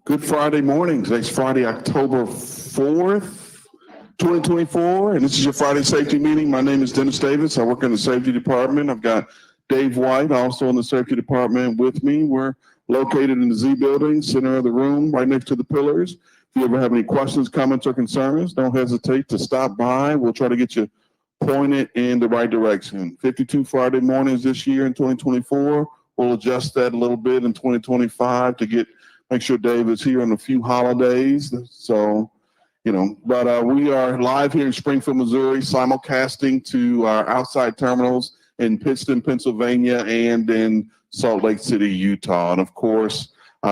Good Friday morning. Today's Friday, October 4th, 2024, and this is your Friday safety meeting. My name is Dennis Davis. I work in the safety department. I've got Dave White also in the safety department with me. We're located in the Z building, center of the room, right next to the pillars. If you ever have any questions, comments, or concerns, don't hesitate to stop by. We'll try to get you pointed in the right direction. 52 Friday mornings this year in 2024. We'll adjust that a little bit in 2025 to make sure Dave is here on a few holidays. So, but we are live here in Springfield, Missouri, simulcasting to our outside terminals in Pittston, Pennsylvania, and in Salt Lake City, Utah. And of course,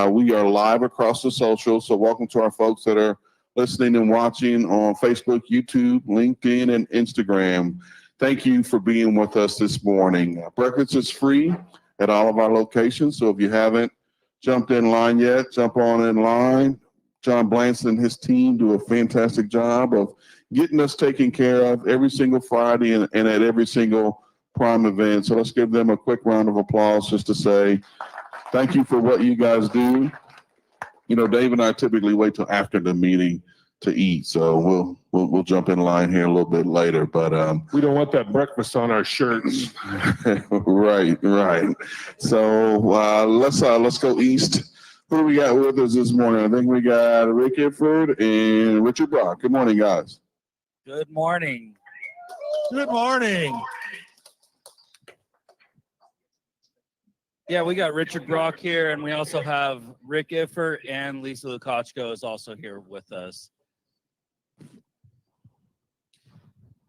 we are live across the social. So welcome to our folks that are listening and watching on Facebook, YouTube, LinkedIn, and Instagram. Thank you for being with us this morning. Breakfast is free at all of our locations. So if you haven't jumped in line yet, jump on in line. John Blanson and his team do a fantastic job of getting us taken care of every single Friday and at every single Prime event. So let's give them a quick round of applause just to say thank you for what you guys do. Dave and I typically wait till after the meeting to eat, so we'll jump in line here a little bit later. But we don't want that breakfast on our shirts. Right. So let's go east. Who do we got with us this morning? I think we got Rick Iford and Richard Brock. Good morning, guys. Good morning. Good morning. Yeah, we got Richard Brock here, and we also have Rick Iford, and Lisa Lukochko is also here with us.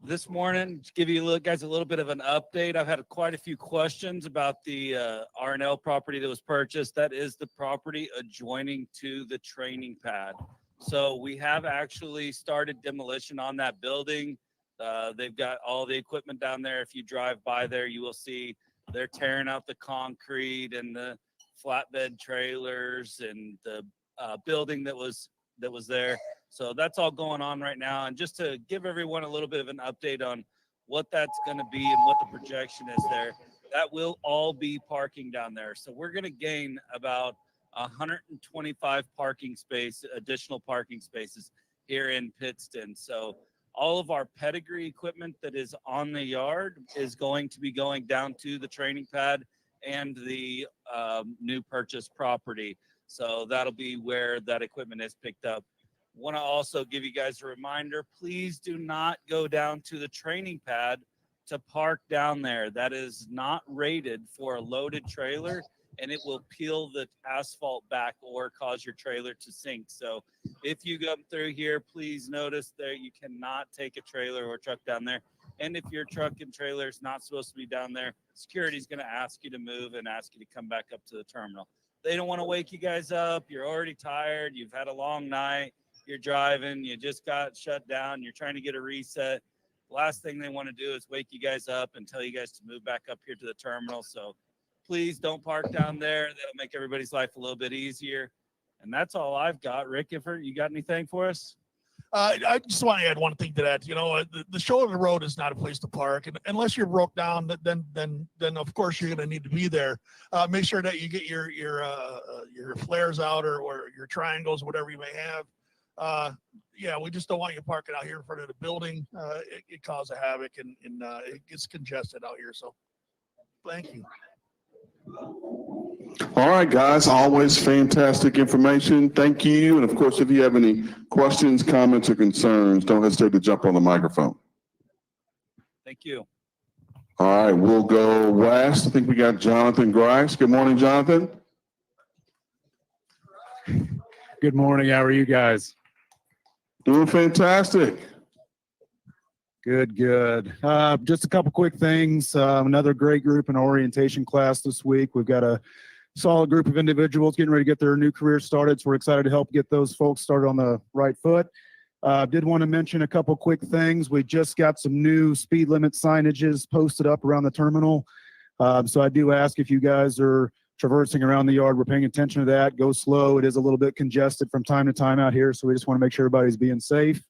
This morning, to give you guys a little bit of an update, I've had quite a few questions about the R&L property that was purchased. That is the property adjoining to the training pad. So we have actually started demolition on that building. They've got all the equipment down there. If you drive by there, you will see they're tearing out the concrete and the flatbed trailers and the building that was there. So that's all going on right now. And just to give everyone a little bit of an update on what that's going to be and what the projection is there, that will all be parking down there. So we're going to gain about 125 additional parking spaces here in Pittston. So all of our pedigree equipment that is on the yard is going to be going down to the training pad and the new purchase property. So that'll be where that equipment is picked up. Want to also give you guys a reminder, please do not go down to the training pad to park down there. That is not rated for a loaded trailer, and it will peel the asphalt back or cause your trailer to sink. So if you come through here, please notice that you cannot take a trailer or truck down there. And if your truck and trailer is not supposed to be down there, security is going to ask you to move and ask you to come back up to the terminal. They don't want to wake you guys up. You're already tired. You've had a long night. You're driving. You just got shut down. You're trying to get a reset. Last thing they want to do is wake you guys up and tell you guys to move back up here to the terminal. So please don't park down there. That'll make everybody's life a little bit easier. And that's all I've got. Rick, Iford, you got anything for us? I just want to add one thing to that. The shoulder of the road is not a place to park, and unless you're broke down, then of course you're going to need to be there. Make sure that you get your flares out or your triangles, whatever you may have. We just don't want you parking out here in front of the building. It causes havoc and it gets congested out here. So, thank you. All right, guys, always fantastic information. Thank you. And of course, if you have any questions, comments, or concerns, don't hesitate to jump on the microphone. Thank you. All right, we'll go west. I think we got Jonathan Grice. Good morning, Jonathan. Good morning. How are you guys? Doing fantastic. Good. Just a couple quick things. Another great group in orientation class this week. We've got a solid group of individuals getting ready to get their new career started. So we're excited to help get those folks started on the right foot. Did want to mention a couple quick things. We just got some new speed limit signages posted up around the terminal. So I do ask if you guys are traversing around the yard, we're paying attention to that. Go slow. It is a little bit congested from time to time out here. So we just want to make sure everybody's being safe.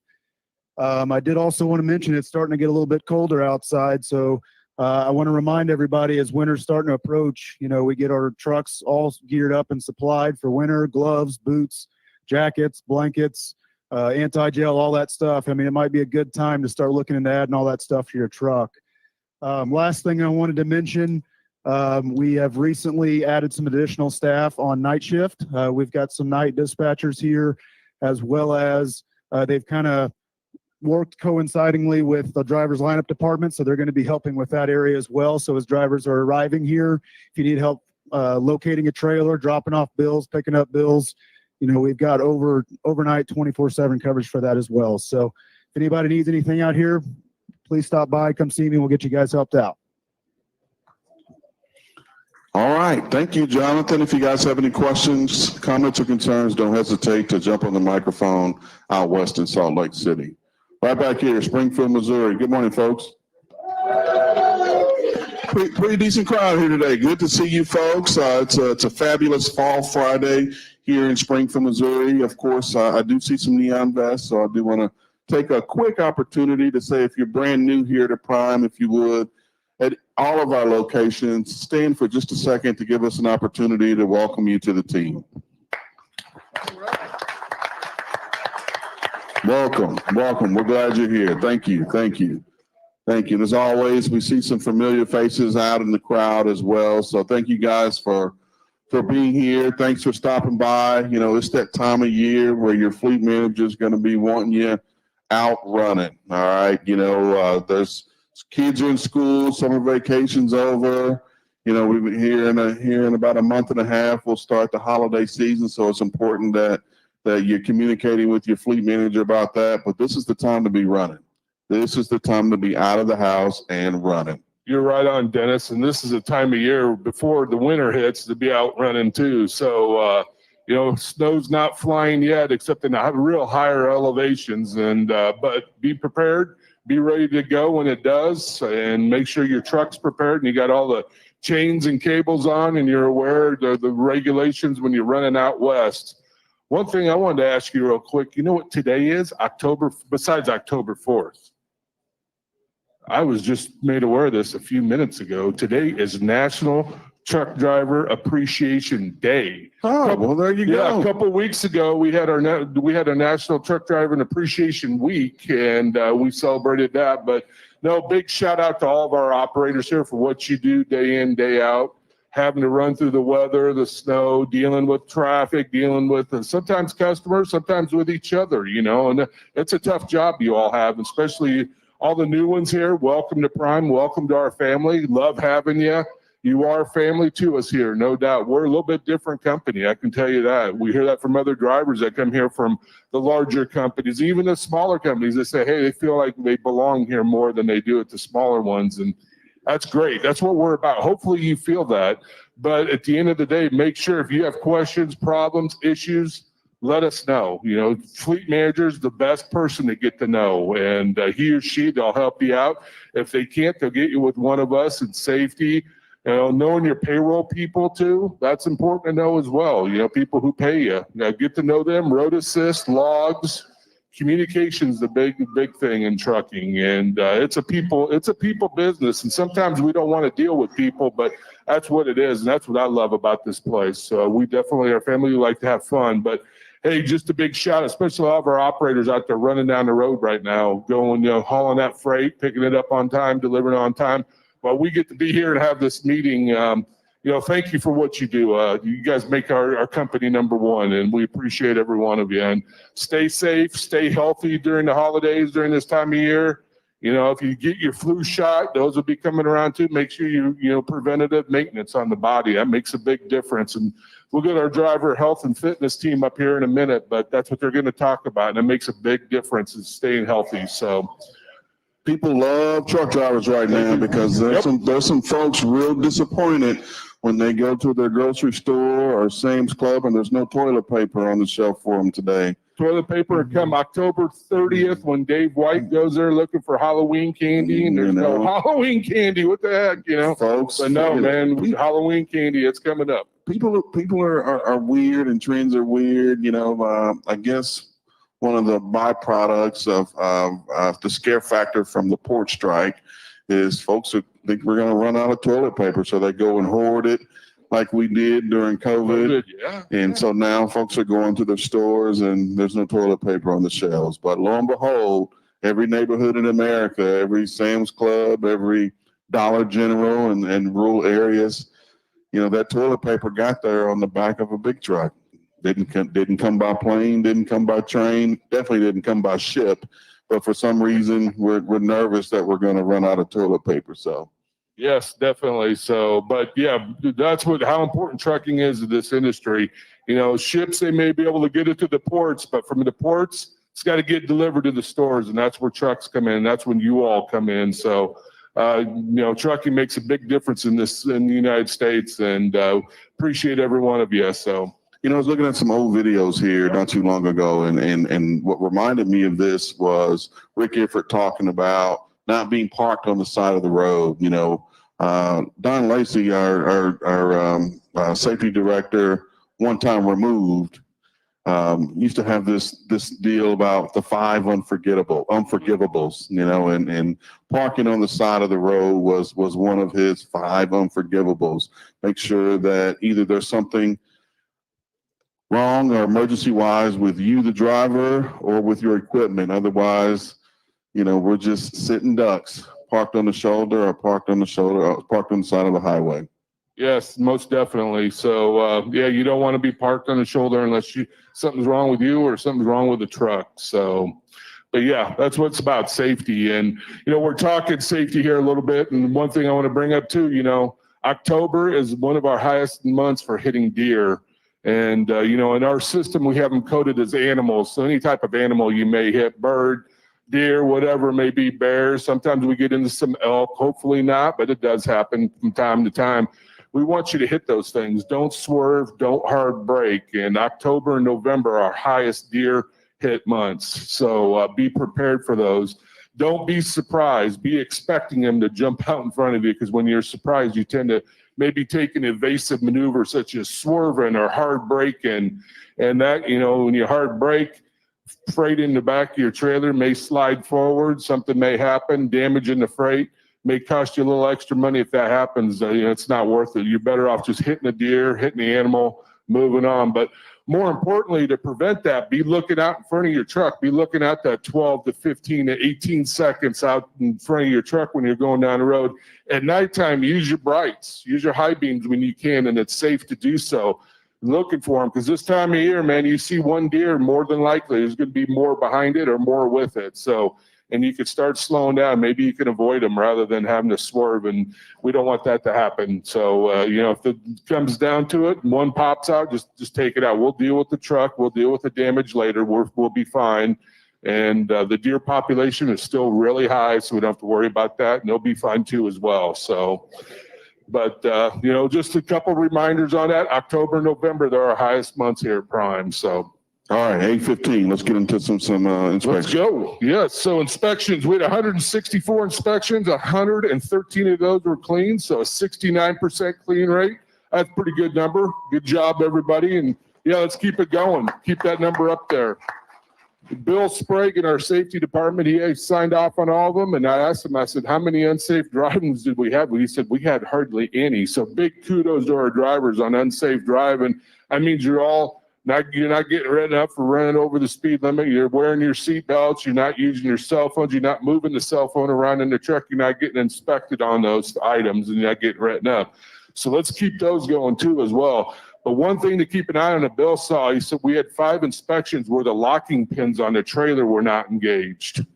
I did also want to mention it's starting to get a little bit colder outside. So I want to remind everybody as winter's starting to approach, we get our trucks all geared up and supplied for winter, gloves, boots, jackets, blankets, anti-gel, all that stuff. I mean, it might be a good time to start looking into adding all that stuff to your truck. Last thing I wanted to mention, we have recently added some additional staff on night shift. We've got some night dispatchers here, as well as they've kind of worked coincidingly with the driver's lineup department, so they're going to be helping with that area as well. So as drivers are arriving here, if you need help locating a trailer, dropping off bills, picking up bills, you know, we've got overnight 24/7 coverage for that as well. So if anybody needs anything out here, please stop by, come see me, we'll get you guys helped out. All right. Thank you, Jonathan. If you guys have any questions, comments, or concerns, don't hesitate to jump on the microphone out west in Salt Lake City. Right back here, Springfield, Missouri. Good morning, folks. Pretty decent crowd here today. Good to see you folks. It's a fabulous fall Friday here in Springfield, Missouri. Of course, I do see some neon vests, so I do want to take a quick opportunity to say, if you're brand new here to Prime, if you would, at all of our locations, stand for just a second to give us an opportunity to welcome you to the team. Welcome, welcome. We're glad you're here. Thank you, thank you, thank you. And as always, we see some familiar faces out in the crowd as well. So thank you guys for being here. Thanks for stopping by. You know, it's that time of year where your fleet manager is going to be wanting you out running. All right, you know, there's kids are in school, summer vacation's over. You know, we've been here in about a month and a half. We'll start the holiday season, so it's important that you're communicating with your fleet manager about that. But this is the time to be running. This is the time to be out of the house and running. You're right on, Dennis. And this is a time of year before the winter hits to be out running too. So, you know, snow's not flying yet, except in the real higher elevations. And but be prepared, be ready to go when it does, and make sure your truck's prepared and you got all the chains and cables on, and you're aware of the regulations when you're running out west. One thing I wanted to ask you real quick, you know what today is? Besides October 4th. I was just made aware of this a few minutes ago. Today is National Truck Driver Appreciation Day. Oh, well, there you go. A couple of weeks ago, we had a National Truck Driver and Appreciation Week, and we celebrated that. But no, big shout out to all of our operators here for what you do day in, day out, having to run through the weather, the snow, dealing with traffic, dealing with sometimes customers, sometimes with each other, you know, and it's a tough job you all have, especially all the new ones here. Welcome to Prime. Welcome to our family. Love having you. You are family to us here, no doubt. We're a little bit different company, I can tell you that. We hear that from other drivers that come here from the larger companies, even the smaller companies. They say, hey, they feel like they belong here more than they do at the smaller ones. And that's great. That's what we're about. Hopefully you feel that. But at the end of the day, make sure if you have questions, problems, issues, let us know. You know, fleet manager's the best person to get to know, and he or she, they'll help you out. If they can't, they'll get you with one of us in safety. You know, knowing your payroll people too, that's important to know as well. You know, people who pay you, get to know them. Road assist, logs, communication's the big thing in trucking, and it's a people business. And sometimes we don't want to deal with people, but that's what it is, and that's what I love about this place. So we definitely, our family, like to have fun. But hey, just a big shout, especially all of our operators out there running down the road right now, going, you know, hauling that freight, picking it up on time, delivering on time. Well, we get to be here and have this meeting. You know, thank you for what you do. You guys make our company number one, and we appreciate every one of you. And stay safe, stay healthy during the holidays, during this time of year. You know, if you get your flu shot, those will be coming around too. Make sure you know, preventative maintenance on the body. That makes a big difference. And we'll get our driver health and fitness team up here in a minute, but that's what they're going to talk about. And it makes a big difference in staying healthy. So people love truck drivers right now because there's some folks real disappointed when they go to their grocery store or Sam's Club and there's no toilet paper on the shelf for them today. Toilet paper come October 30th when Dave White goes there looking for Halloween candy, and there's no Halloween candy. What the heck, you know, folks? But no, man, Halloween candy, it's coming up. People are weird, and trends are weird. You know, I guess one of the byproducts of the scare factor from the port strike is folks think we're going to run out of toilet paper, so they go and hoard it. like we did during COVID. Yeah. And so now folks are going to their stores and there's no toilet paper on the shelves. But lo and behold, every neighborhood in America, every Sam's Club, every Dollar General and rural areas, you know, that toilet paper got there on the back of a big truck. Didn't come by plane, didn't come by train, definitely didn't come by ship. But for some reason, we're nervous that we're going to run out of toilet paper. So. Yes, definitely. So, but yeah, that's how important trucking is to this industry. You know, ships, they may be able to get it to the ports, but from the ports, it's got to get delivered to the stores, and that's where trucks come in. That's when you all come in. So, you know, trucking makes a big difference in the United States, and appreciate every one of you. So, you know, I was looking at some old videos here not too long ago, and what reminded me of this was Rick Ifford talking about not being parked on the side of the road. You know, Don Lacey, our safety director, one time removed, used to have this deal about the 5 unforgivables, you know, and parking on the side of the road was one of his 5 unforgivables. Make sure that either there's something wrong or emergency wise with you, the driver, or with your equipment. Otherwise, you know, we're just sitting ducks, parked on the shoulder or parked on the side of the highway. Yes, most definitely. So, yeah, you don't want to be parked on the shoulder unless something's wrong with you or something's wrong with the truck. So, but yeah, that's what it's about, safety. And, you know, we're talking safety here a little bit. And one thing I want to bring up too, you know, October is one of our highest months for hitting deer. And, you know, in our system, we have them coded as animals. So any type of animal you may hit, bird, deer, whatever it may be, bears. Sometimes we get into some elk, hopefully not, but it does happen from time to time. We want you to hit those things. Don't swerve, don't hard brake. And October and November are our highest deer hit months. So be prepared for those. Don't be surprised. Be expecting them to jump out in front of you, because when you're surprised, you tend to maybe take an evasive maneuver such as swerving or hard braking. And that, you know, when you hard brake, freight in the back of your trailer may slide forward. Something may happen, damage in the freight. May cost you a little extra money if that happens. You know, it's not worth it. You're better off just hitting the deer, hitting the animal, moving on. But more importantly, to prevent that, be looking out in front of your truck. Be looking at that 12 to 15 to 18 seconds out in front of your truck when you're going down the road. At nighttime, use your brights, use your high beams when you can, and it's safe to do so. Looking for them, because this time of year, man, you see one deer, more than likely there's going to be more behind it or more with it. So, and you could start slowing down. Maybe you can avoid them rather than having to swerve, and we don't want that to happen. So, you know, if it comes down to it and one pops out, just take it out. We'll deal with the truck. We'll deal with the damage later. We'll be fine. And the deer population is still really high, so we don't have to worry about that. And they'll be fine too as well. So, but, you know, just a couple reminders on that. October, November, they're our highest months here at Prime. So. All right, 8:15. Let's get into some inspections. Let's go. Yes. So inspections, we had 164 inspections. 113 of those were clean. So a 69% clean rate. That's a pretty good number. Good job, everybody. And yeah, let's keep it going. Keep that number up there. Bill Sprague in our safety department, he signed off on all of them. And I asked him, I said, how many unsafe drivings did we have? Well, he said, we had hardly any. So big kudos to our drivers on unsafe driving. That means you're not getting written up for running over the speed limit. You're wearing your seat belts. You're not using your cell phones. You're not moving the cell phone around in the truck. You're not getting inspected on those items, and you're not getting written up. So let's keep those going too as well. But one thing to keep an eye on, Bill saw, he said we had 5 inspections where the locking pins on the trailer were not engaged.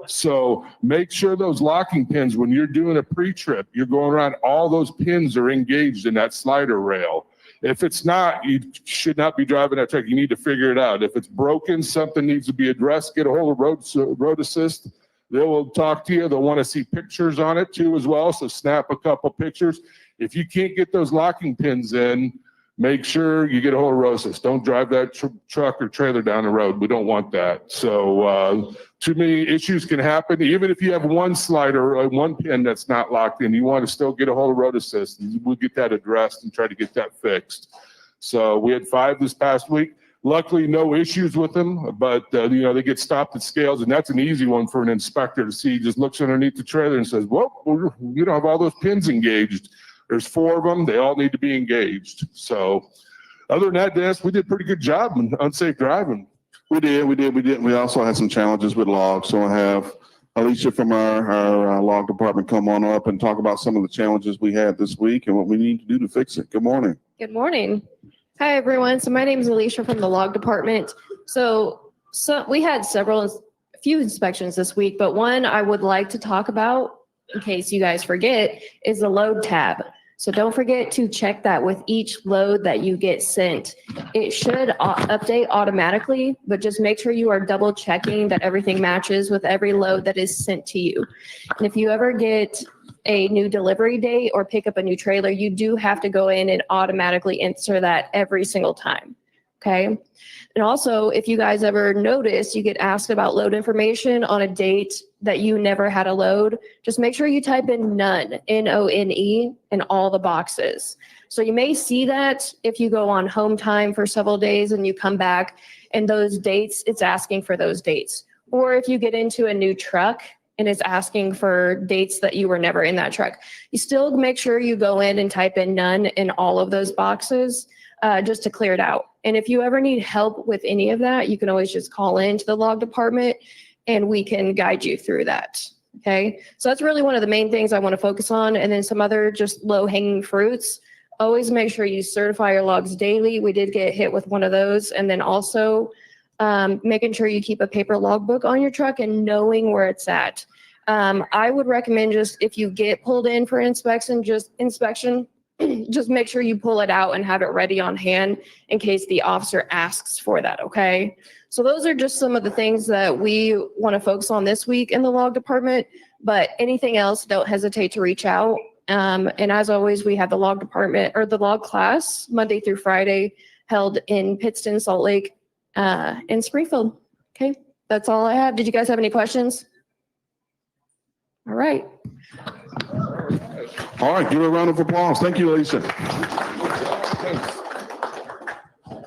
So make sure those locking pins, when you're doing a pre-trip, you're going around, all those pins are engaged in that slider rail. If it's not, you should not be driving that truck. You need to figure it out. If it's broken, something needs to be addressed. Get a hold of Road Assist. They will talk to you. They'll want to see pictures on it too as well. So snap a couple pictures. If you can't get those locking pins in, make sure you get a hold of Road Assist. Don't drive that truck or trailer down the road. We don't want that. So too many issues can happen. Even if you have one slider or one pin that's not locked in, you want to still get a hold of Road Assist. We'll get that addressed and try to get that fixed. So we had 5 this past week. Luckily, no issues with them, but you know, they get stopped at scales, and that's an easy one for an inspector to see. He just looks underneath the trailer and says, well, you don't have all those pins engaged. There's 4 of them. They all need to be engaged. So other than that, Dennis, we did a pretty good job in unsafe driving. We did. We also had some challenges with logs. So I have Alicia from our log department come on up and talk about some of the challenges we had this week and what we need to do to fix it. Good morning. Good morning. Hi, everyone. So my name is Alicia from the log department. So we had a few inspections this week, but one I would like to talk about, in case you guys forget, is the load tab. So don't forget to check that with each load that you get sent. It should update automatically, but just make sure you are double checking that everything matches with every load that is sent to you. And if you ever get a new delivery date or pick up a new trailer, you do have to go in and automatically enter that every single time. Okay. And also, if you guys ever notice, you get asked about load information on a date that you never had a load, just make sure you type in none, N-O-N-E, in all the boxes. So you may see that if you go on home time for several days and you come back and those dates, it's asking for those dates. Or if you get into a new truck and it's asking for dates that you were never in that truck, you still make sure you go in and type in none in all of those boxes just to clear it out. And if you ever need help with any of that, you can always just call into the log department and we can guide you through that. Okay. So that's really one of the main things I want to focus on. And then some other just low hanging fruits. Always make sure you certify your logs daily. We did get hit with one of those. And then also making sure you keep a paper logbook on your truck and knowing where it's at. I would recommend just if you get pulled in for inspection, just make sure you pull it out and have it ready on hand in case the officer asks for that, okay? So those are just some of the things that we want to focus on this week in the log department, but anything else, don't hesitate to reach out. And as always, we have the log department or the log class Monday through Friday held in Pittston, Salt Lake, and Springfield. Okay, that's all I have. Did you guys have any questions? All right. All right, give her a round of applause. Thank you, Lisa.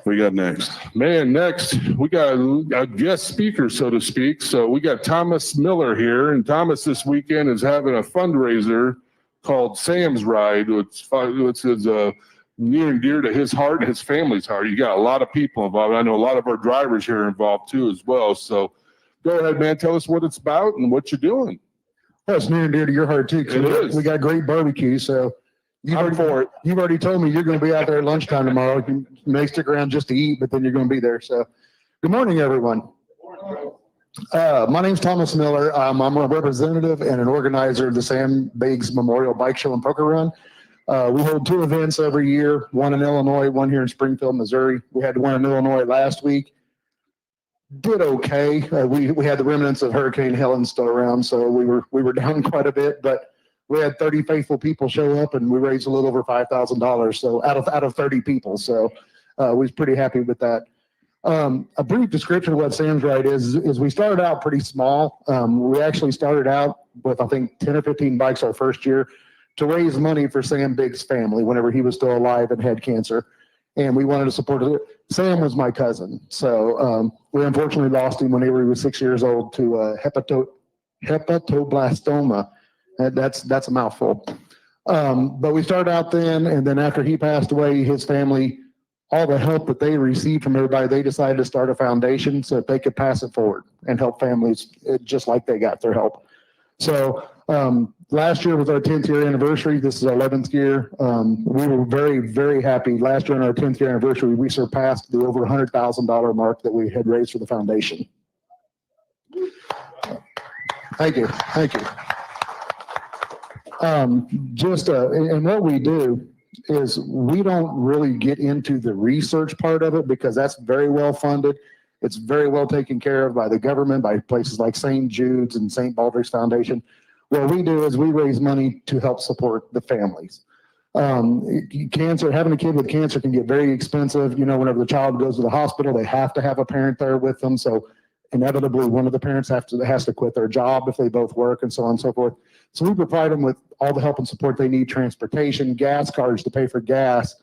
We got next. Man, next we got a guest speaker, so to speak. So we got Thomas Miller here, and Thomas this weekend is having a fundraiser called Sam's Ride, which is near and dear to his heart and his family's heart. You got a lot of people involved. I know a lot of our drivers here are involved too as well. So go ahead, man. Tell us what it's about and what you're doing. Well, it's near and dear to your heart too. It is. We got great barbecue, so you've already told me you're going to be out there at lunchtime tomorrow. You may stick around just to eat, but then you're going to be there. So, good morning, everyone. My name's Thomas Miller. I'm a representative and an organizer of the Sam Biggs Memorial Bike Show and Poker Run. We hold 2 events every year, one in Illinois, one here in Springfield, Missouri. We had one in Illinois last week. Did okay. We had the remnants of Hurricane Helen still around, so we were down quite a bit, but we had 30 faithful people show up, and we raised a little over $5,000. So out of 30 people, so we was pretty happy with that. A brief description of what Sam's Ride is we started out pretty small. We actually started out with I think 10 or 15 bikes our first year to raise money for Sam Biggs' family whenever he was still alive and had cancer. And we wanted to support it. Sam was my cousin. So we unfortunately lost him whenever he was 6 years old to hepatoblastoma. That's a mouthful. But we started out then, and then after he passed away, his family, all the help that they received from everybody, they decided to start a foundation so that they could pass it forward and help families just like they got their help. So last year was our 10th year anniversary. This is our 11th year. We were very, very happy. Last year on our 10th year anniversary, we surpassed the over $100,000 mark that we had raised for the foundation. Thank you. Thank you. And what we do is we don't really get into the research part of it because that's very well funded. It's very well taken care of by the government, by places like St. Jude's and St. Baldrick's Foundation. What we do is we raise money to help support the families. Cancer, having a kid with cancer can get very expensive. You know, whenever the child goes to the hospital, they have to have a parent there with them. So inevitably, one of the parents has to quit their job if they both work and so on and so forth. So we provide them with all the help and support they need, transportation, gas cards to pay for gas,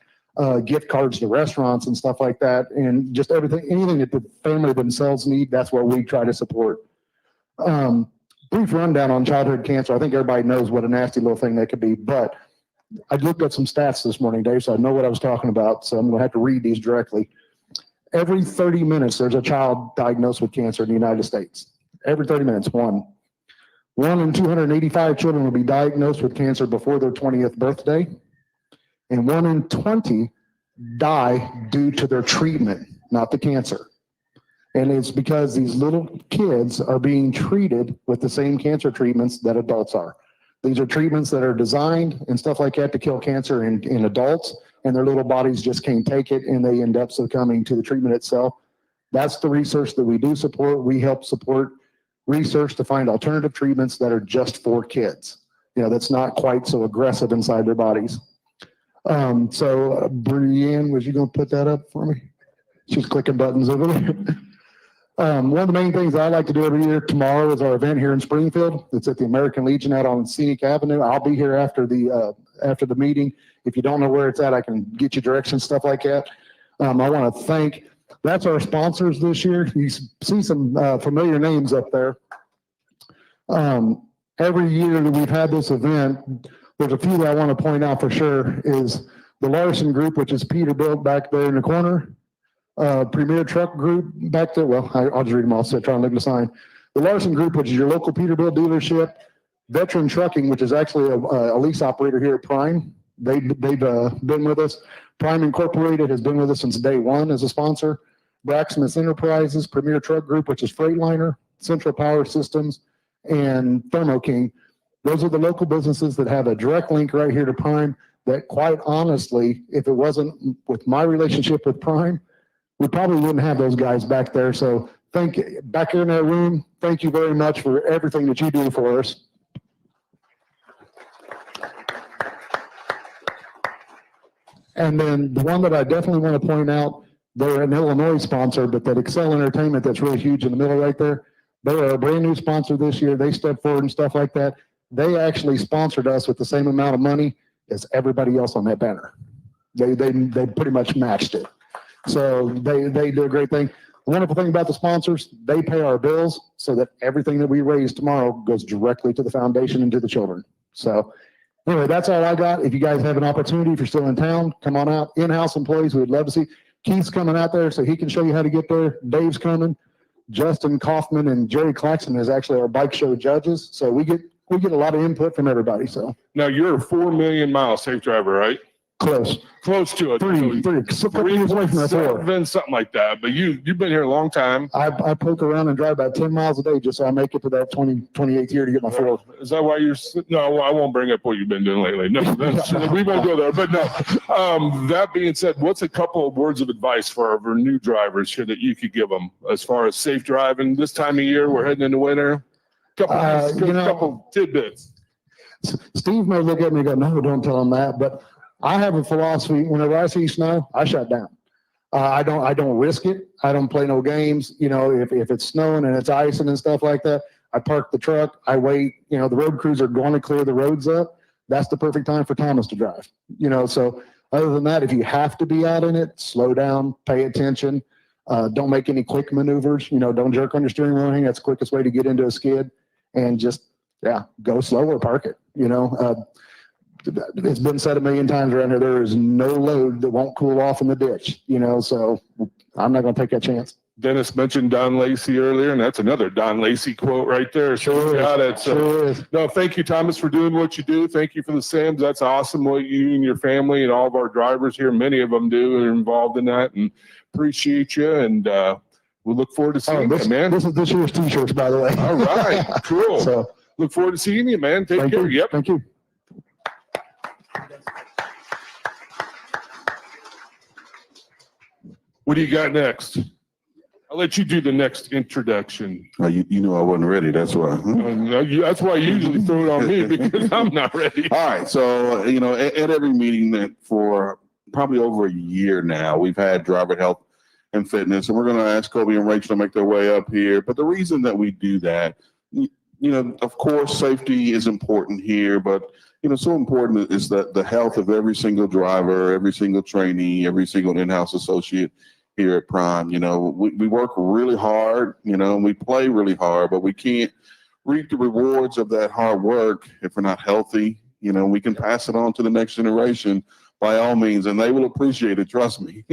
gift cards to restaurants and stuff like that, and just anything that the family themselves need, that's what we try to support. Brief rundown on childhood cancer. I think everybody knows what a nasty little thing that could be, but I looked at some stats this morning, Dave, so I know what I was talking about. So I'm going to have to read these directly. Every 30 minutes, there's a child diagnosed with cancer in the United States. Every 30 minutes, one. 1 in 285 children will be diagnosed with cancer before their 20th birthday. And 1 in 20 die due to their treatment, not the cancer. And it's because these little kids are being treated with the same cancer treatments that adults are. These are treatments that are designed and stuff like that to kill cancer in adults, and their little bodies just can't take it, and they end up succumbing to the treatment itself. That's the research that we do support. We help support research to find alternative treatments that are just for kids, that's not quite so aggressive inside their bodies. So Brianne, was you going to put that up for me? She's clicking buttons over there. One of the main things I like to do every year, tomorrow is our event here in Springfield. It's at the American Legion out on Scenic Avenue. I'll be here after the meeting. If you don't know where it's at, I can get you directions, stuff like that. I want to thank, that's our sponsors this year. You see some familiar names up there. Every year that we've had this event, there's a few that I want to point out for sure is the Larson Group, which is Peterbilt back there in the corner. Premier Truck Group back there. Well, I'll just read them all. So try and look at the sign. The Larson Group, which is your local Peterbilt dealership. Veteran Trucking, which is actually a lease operator here at Prime. They've been with us. Prime Incorporated has been with us since day one as a sponsor. Braxmas Enterprises, Premier Truck Group, which is Freightliner, Central Power Systems, and Thermo King. Those are the local businesses that have a direct link right here to Prime that, quite honestly, if it wasn't with my relationship with Prime, we probably wouldn't have those guys back there. So back here in that room, thank you very much for everything that you do for us. And then the one that I definitely want to point out, they're an Illinois sponsor, but that Excel Entertainment that's really huge in the middle right there, they are a brand new sponsor this year. They stepped forward and stuff like that. They actually sponsored us with the same amount of money as everybody else on that banner. They pretty much matched it. So they do a great thing. The wonderful thing about the sponsors, they pay our bills so that everything that we raise tomorrow goes directly to the foundation and to the children. So anyway, that's all I got. If you guys have an opportunity, if you're still in town, come on out. In-house employees, we'd love to see. Keith's coming out there so he can show you how to get there. Dave's coming. Justin Kaufman and Jerry Claxton is actually our bike show judges. So we get a lot of input from everybody. So Now you're a 4 million mile safe driver, right? close Close to it. three years away from that four. Been something like that, but you've been here a long time. I poke around and drive about 10 miles a day just so I make it to that 28th year to get my four. Is that why you're? No, I won't bring up what you've been doing lately. No, we won't go there. But no. That being said, what's a couple of words of advice for our new drivers here that you could give them as far as safe driving this time of year? We're heading into winter. Couple tidbits. Steve may look at me and go, "No, don't tell him that." But I have a philosophy. Whenever I see snow, I shut down. I don't risk it. I don't play no games. If it's snowing and it's icing and stuff like that, I park the truck. I wait. The road crews are going to clear the roads up. That's the perfect time for Thomas to drive. So other than that, if you have to be out in it, slow down, pay attention. Don't make any quick maneuvers. Don't jerk on your steering wheel. That's the quickest way to get into a skid. And just, go slow or park it. It's been said a million times around here, there is no load that won't cool off in the ditch, so I'm not going to take that chance. Dennis mentioned Don Lacey earlier, and that's another Don Lacey quote right there. Sure got it. So, sure is. No, thank you, Thomas, for doing what you do. Thank you for the SAMs. That's awesome what you and your family and all of our drivers here, many of them do, are involved in that, and appreciate you. And we look forward to seeing you, man. This is this year's t-shirts, by the way. All right, cool. So look forward to seeing you, man. Take care. Yep. Thank you. What do you got next? I'll let you do the next introduction. You know I wasn't ready. That's why. That's why you usually throw it on me, because I'm not ready. All right. So, at every meeting that for probably over a year now, we've had driver health and fitness, and we're going to ask Kobe and Rachel to make their way up here. But the reason that we do that, of course, safety is important here, but so important is that the health of every single driver, every single trainee, every single in-house associate here at Prime. We work really hard, we play really hard, but we can't reap the rewards of that hard work if we're not healthy, You know, we can pass it on to the next generation by all means, and they will appreciate it, trust me.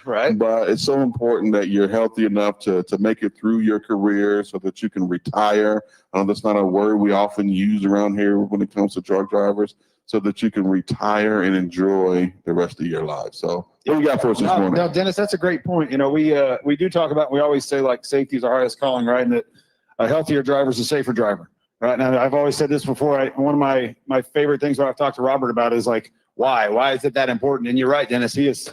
Right. But it's so important that you're healthy enough to make it through your career so that you can retire. That's not a word we often use around here when it comes to truck drivers, so that you can retire and enjoy the rest of your life. So what do you got for us this morning? No, Dennis, that's a great point. You know, we do talk about, we always say like safety is our highest calling, right? And that a healthier driver is a safer driver, right? And I've always said this before. One of my favorite things when I've talked to Robert about is like, why is it that important? And you're right, Dennis, he is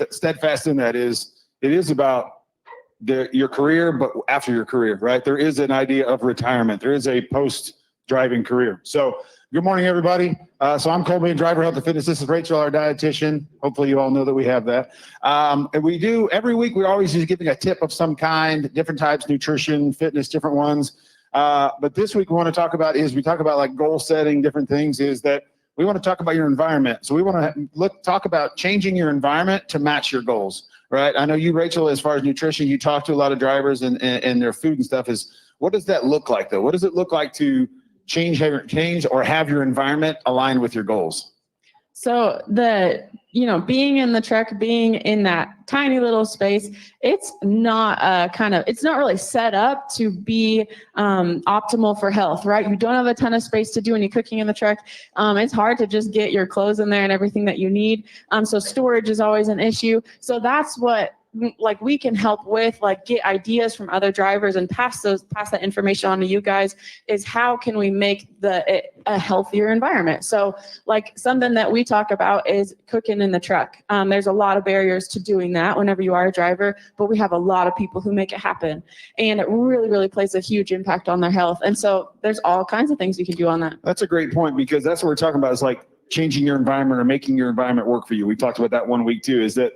steadfast in that. It is about your career, but after your career, right? There is an idea of retirement. There is a post-driving career. So good morning, everybody. So I'm Colby, driver, health and fitness. This is Rachel, our dietitian. Hopefully you all know that we have that. And we do, every week, we're always just giving a tip of some kind, different types, nutrition, fitness, different ones. But this week we want to talk about like goal setting, different things, is that we want to talk about your environment. So we want to talk about changing your environment to match your goals, right? I know you, Rachel, as far as nutrition, you talk to a lot of drivers and their food and stuff. What does that look like though? What does it look like to change or have your environment aligned with your goals? So being in the truck, being in that tiny little space, it's not it's not really set up to be optimal for health, right? You don't have a ton of space to do any cooking in the truck. It's hard to just get your clothes in there and everything that you need. So storage is always an issue. So that's what we can help with, get ideas from other drivers and pass that information on to you guys, is how can we make a healthier environment. So something that we talk about is cooking in the truck. There's a lot of barriers to doing that whenever you are a driver, but we have a lot of people who make it happen, and it really, really plays a huge impact on their health. And so there's all kinds of things you can do on that. That's a great point, because that's what we're talking about, is changing your environment or making your environment work for you. We talked about that one week too, is that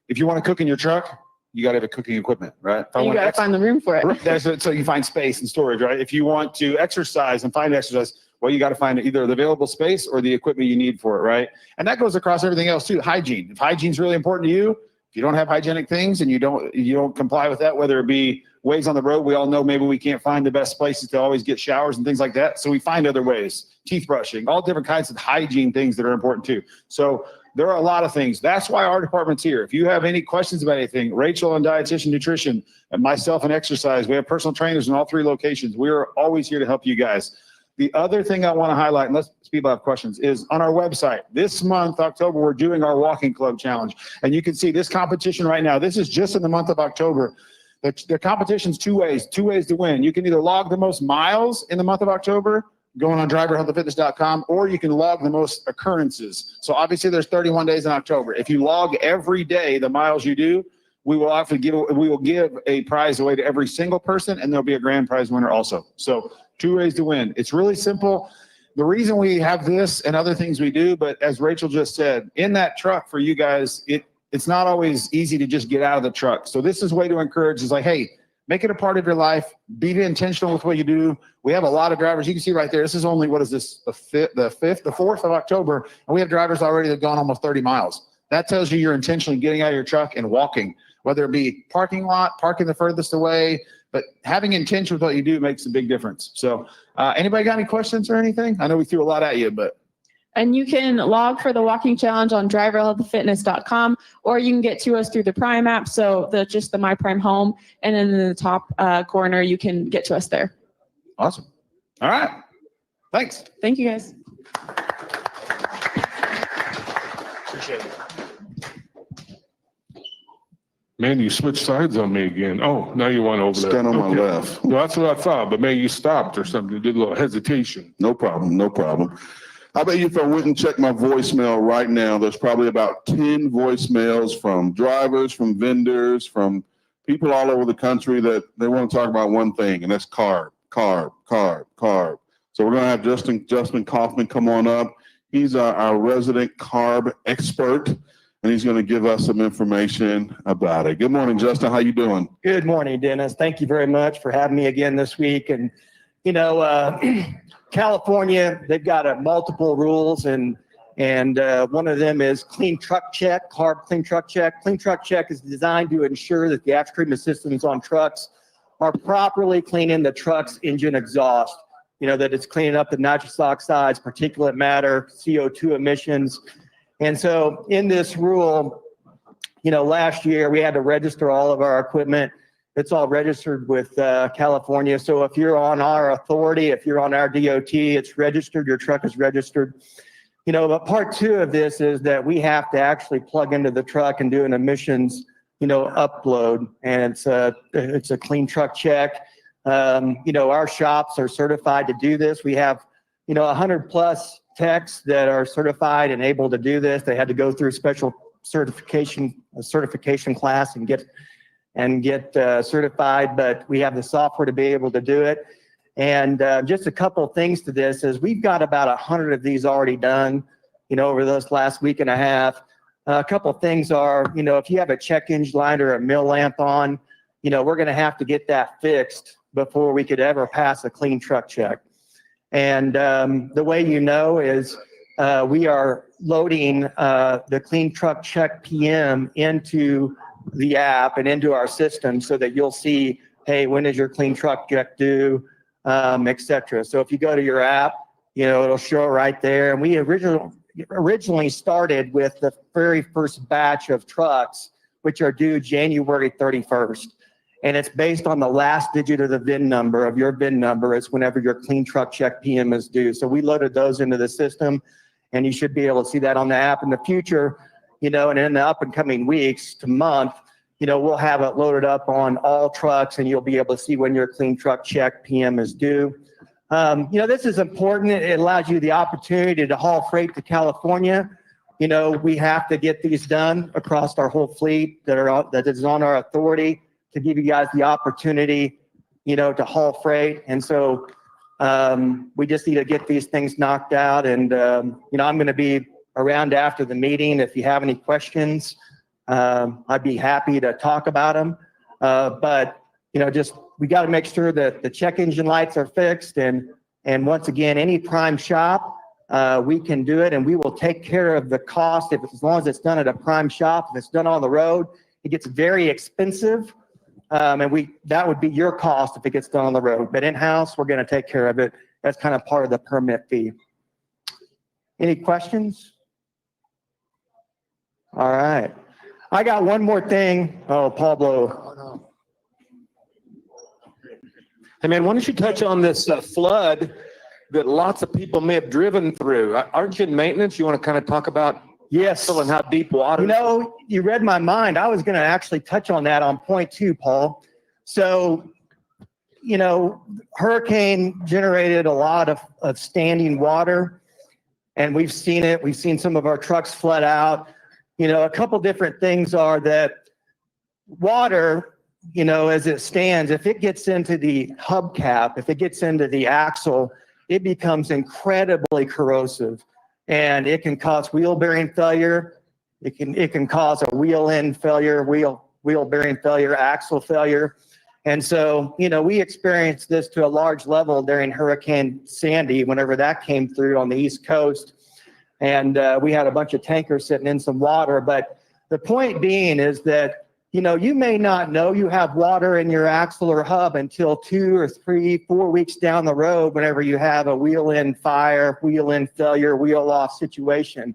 if you want to cook in your truck, you got to have a cooking equipment, right? You got to find the room for it. So you find space and storage, right? If you want to exercise and find exercise, well, you got to find either the available space or the equipment you need for it, right? And that goes across everything else too. Hygiene. If hygiene's really important to you, if you don't have hygienic things and you don't comply with that, whether it be ways on the road, we all know maybe we can't find the best places to always get showers and things like that. So we find other ways, teeth brushing, all different kinds of hygiene things that are important too. So there are a lot of things. That's why our department's here. If you have any questions about anything, Rachel and dietitian, nutrition, and myself and exercise, we have personal trainers in all 3 locations. We are always here to help you guys. The other thing I want to highlight, unless people have questions, is on our website. This month, October, we're doing our walking club challenge. And you can see this competition right now. This is just in the month of October. The competition's two ways to win. You can either log the most miles in the month of October, going on driverhealthandfitness.com, or you can log the most occurrences. So obviously there's 31 days in October. If you log every day the miles you do, we will give a prize away to every single person, and there'll be a grand prize winner also. So 2 ways to win. It's really simple. The reason we have this and other things we do, but as Rachel just said, in that truck for you guys, it's not always easy to just get out of the truck. So this is a way to encourage, is hey, make it a part of your life. Be intentional with what you do. We have a lot of drivers. You can see right there. This is only, what is this? The 4th of October. And we have drivers already that have gone almost 30 miles. That tells you you're intentionally getting out of your truck and walking, whether it be parking lot, parking the furthest away, but having intention with what you do makes a big difference. So anybody got any questions or anything? I know we threw a lot at you, but. And you can log for the walking challenge on driverhealthfitness.com, or you can get to us through the Prime app. So just the My Prime Home, and then in the top corner, you can get to us there. Awesome. All right. Thanks. Thank you, guys. Appreciate it. Man, you switched sides on me again. Oh, now you went over there. Stand on my left. Well, that's what I thought, but man, you stopped or something. You did a little hesitation. No problem. No problem. I bet you if I went and checked my voicemail right now, there's probably about 10 voicemails from drivers, from vendors, from people all over the country that they want to talk about one thing, and that's CARB. So we're going to have Justin Kaufman come on up. He's our resident CARB expert, and he's going to give us some information about it. Good morning, Justin. How you doing? Good morning, Dennis. Thank you very much for having me again this week. And, California, they've got multiple rules, and one of them is clean truck check, CARB clean truck check. Clean truck check is designed to ensure that the after treatment systems on trucks are properly cleaning the truck's engine exhaust. that it's cleaning up the nitrous oxides, particulate matter, CO2 emissions. And so in this rule, last year we had to register all of our equipment. It's all registered with California. So if you're on our authority, if you're on our DOT, it's registered, your truck is registered. But part two of this is that we have to actually plug into the truck and do an emissions, upload. And it's a clean truck check. Our shops are certified to do this. We have, 100 plus techs that are certified and able to do this. They had to go through special certification class and get certified, but we have the software to be able to do it. And just a couple of things to this is we've got about 100 of these already done, over this last week and a half. A couple of things are, if you have a check engine light or a mill lamp on, we're going to have to get that fixed before we could ever pass a clean truck check. And the way is we are loading the clean truck check PM into the app and into our system so that you'll see, hey, when is your clean truck check due, et cetera. So if you go to your app, it'll show right there. And we originally started with the very first batch of trucks, which are due January 31st. And it's based on the last digit of the VIN number of your VIN number. It's whenever your clean truck check PM is due. So we loaded those into the system, and you should be able to see that on the app in the future, and in the up and coming weeks to month, we'll have it loaded up on all trucks, and you'll be able to see when your clean truck check PM is due. This is important. It allows you the opportunity to haul freight to California. We have to get these done across our whole fleet that is on our authority to give you guys the opportunity, to haul freight. And so we just need to get these things knocked out. And, I'm going to be around after the meeting. If you have any questions, I'd be happy to talk about them. But, we got to make sure that the check engine lights are fixed. And once again, any prime shop, we can do it, and we will take care of the cost as long as it's done at a prime shop. If it's done on the road, it gets very expensive. And that would be your cost if it gets done on the road. But in-house, we're going to take care of it. That's kind of part of the permit fee. Any questions? All right. I got one more thing. Oh, Pablo. Hey, man, why don't you touch on this flood that lots of people may have driven through? Aren't you in maintenance? You want to kind of talk about Yes. and how deep water? You read my mind. I was going to actually touch on that on point 2, Paul. So, hurricane generated a lot of standing water, and we've seen it. We've seen some of our trucks flood out. A couple different things are that water, as it stands, if it gets into the hubcap, if it gets into the axle, it becomes incredibly corrosive. And it can cause wheel bearing failure. It can cause a wheel end failure, wheel bearing failure, axle failure. And so, we experienced this to a large level during Hurricane Sandy, whenever that came through on the East Coast. And we had a bunch of tankers sitting in some water. But the point being is that, you may not know you have water in your axle or hub until 2 or 3, 4 weeks down the road, whenever you have a wheel end fire, wheel end failure, wheel off situation.